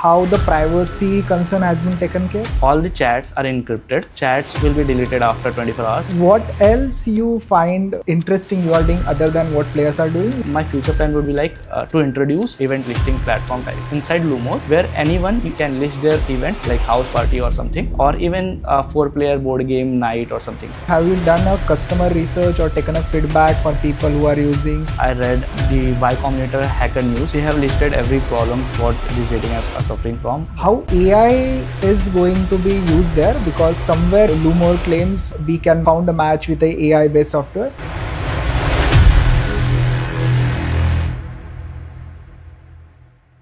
how the privacy concern has been taken care? All the chats are encrypted. Chats will be deleted after 24 hours. What else you find interesting you are doing other than what players are doing? My future plan would be like to introduce event listing platform type inside Lumore, where anyone can list their event like house party or something, or even a 4-player board game night or something. Have you done a customer research or taken a feedback for people who are using? I read the Y Combinator Hacker News. They have listed every problem what these dating apps are suffering from. How AI is going to be used there, because somewhere Lumore claims we can found a match with the AI based software.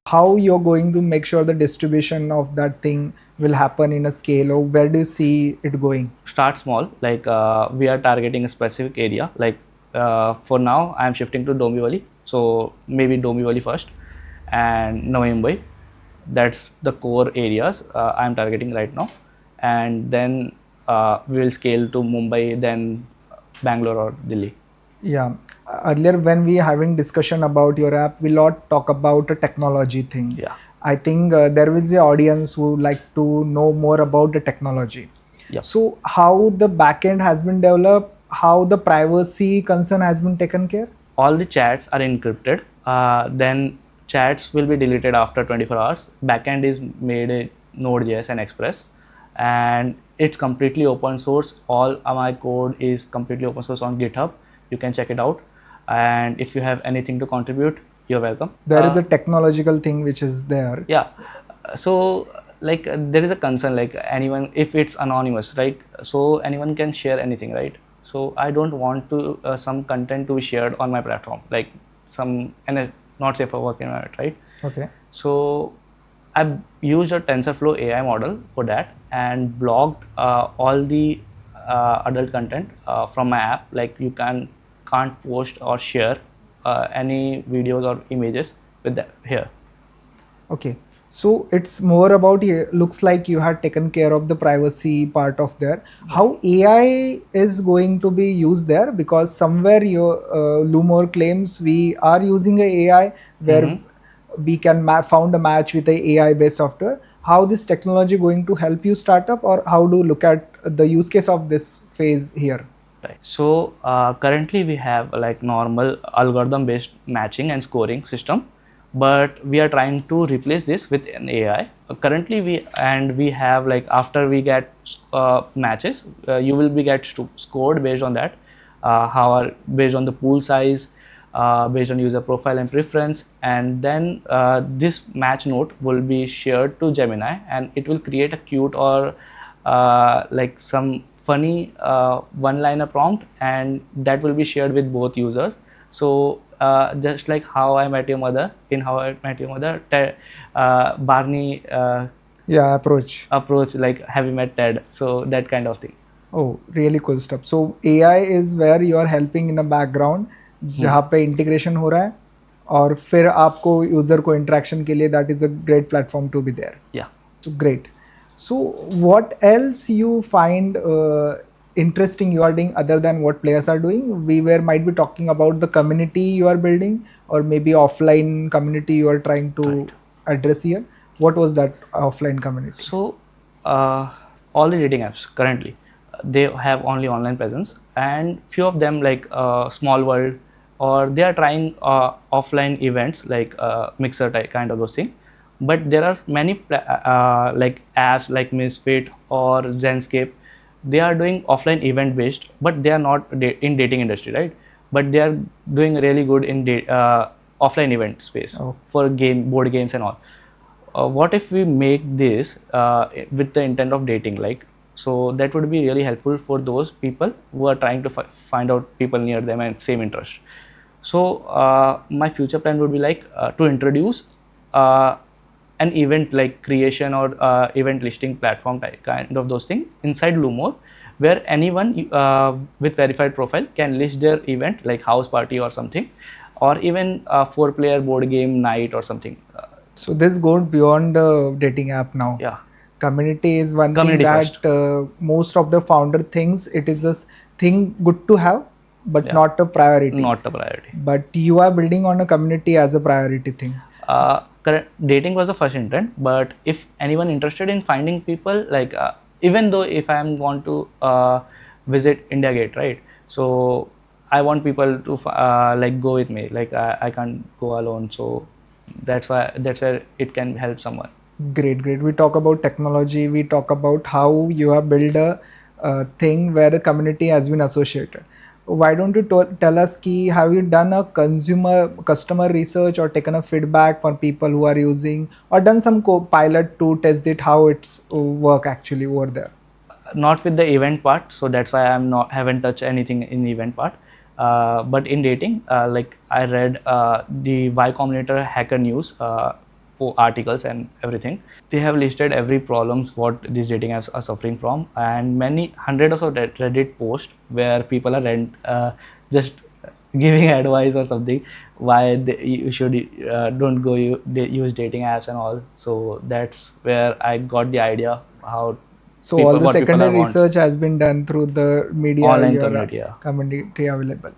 How you're going to make sure the distribution of that thing will happen in a scale, or where do you see it going? Start small, like we are targeting a specific area. Like for now, I am shifting to Dombivli, so maybe Dombivli first, and Navi Mumbai. That's the core areas I am targeting right now, and then we will scale to Mumbai, then Bangalore or Delhi. Yeah. Earlier when we having discussion about your app, we lot talk about a technology thing. Yeah. I think there is an audience who like to know more about the technology. Yeah. So how the backend has been developed, how the privacy concern has been taken care? All the chats are encrypted. Then chats will be deleted after 24 hours. Backend is made in Node.js and Express, and it's completely open source. All my code is completely open source on GitHub. You can check it out. And if you have anything to contribute, you're welcome. There is a technological thing which is there. Yeah. So like there is a concern, like anyone, if it's anonymous, right? So anyone can share anything, right? So I don't want to some content to be shared on my platform, like some not safe for work environment, right? Okay. So I've used a TensorFlow AI model for that and blocked all the adult content from my app. Like you can't post or share any videos or images with that here. Okay. So it's more about, looks like you had taken care of the privacy part of there. How AI is going to be used there, because somewhere your Lumore claims we are using a AI where we can found a match with the AI based software. How this technology going to help you start up, or how do you look at the use case of this phase here? Right. So currently we have like normal algorithm based matching and scoring system, but we are trying to replace this with an AI. Currently we have like, after we get matches, you will be scored based on that, based on the pool size, based on user profile and preference, and then this match note will be shared to Gemini, and it will create a cute or like some funny one-liner prompt, and that will be shared with both users. So just like How I Met Your Mother, in How I Met Your Mother, Barney approach like, have you met Ted? So that kind of thing. Oh, really cool stuff. So AI is where you are helping in a background, जहाँ पे integration हो रहा है, और फिर आपको user को interaction के लिए that is a great platform to be there. Yeah. So great. So what else you find interesting you are doing other than what players are doing? We might be talking about the community you are building, or maybe offline community you are trying to address here. What was that offline community? So all the dating apps currently, they have only online presence, and few of them like Small World, or they are trying offline events like Mixer type kind of those things. But there are many like apps like Misfit or Zenscape. They are doing offline event based, but they are not in dating industry, right? But they are doing really good in offline event space for board games and all. What if we make this with the intent of dating, like, so that would be really helpful for those people who are trying to find out people near them and same interest. So my future plan would be like to introduce an event like creation or event listing platform type kind of those things inside Lumore, where anyone with verified profile can list their event like house party or something, or even a 4-player board game night or something. So this goes beyond dating app now. Yeah. Community is one Community thing that most of the founder thinks it is a thing good to have, but not a priority. Not a priority. But you are building on a community as a priority thing. dating was the first intent, but if anyone interested in finding people, like even though if I am want to visit India Gate, right? So I want people to like go with me, like I can't go alone, so that's where it can help someone. Great, great. We talk about technology. We talk about how you have built a thing where the community has been associated. Why don't you tell us, ki, have you done a customer research or taken a feedback from people who are using, or done some pilot to test it how it's work actually over there? Not with the event part, so that's why I'm not haven't touched anything in event part. But in dating, like I read the Y Combinator hacker news for articles and everything. They have listed every problems what these dating apps are suffering from, and many hundreds of Reddit posts where people are just giving advice or something why you should don't go use dating apps and all. So that's where I got the idea how So all people the what people are secondary want research has been done through the media, online your community. Yeah. community available.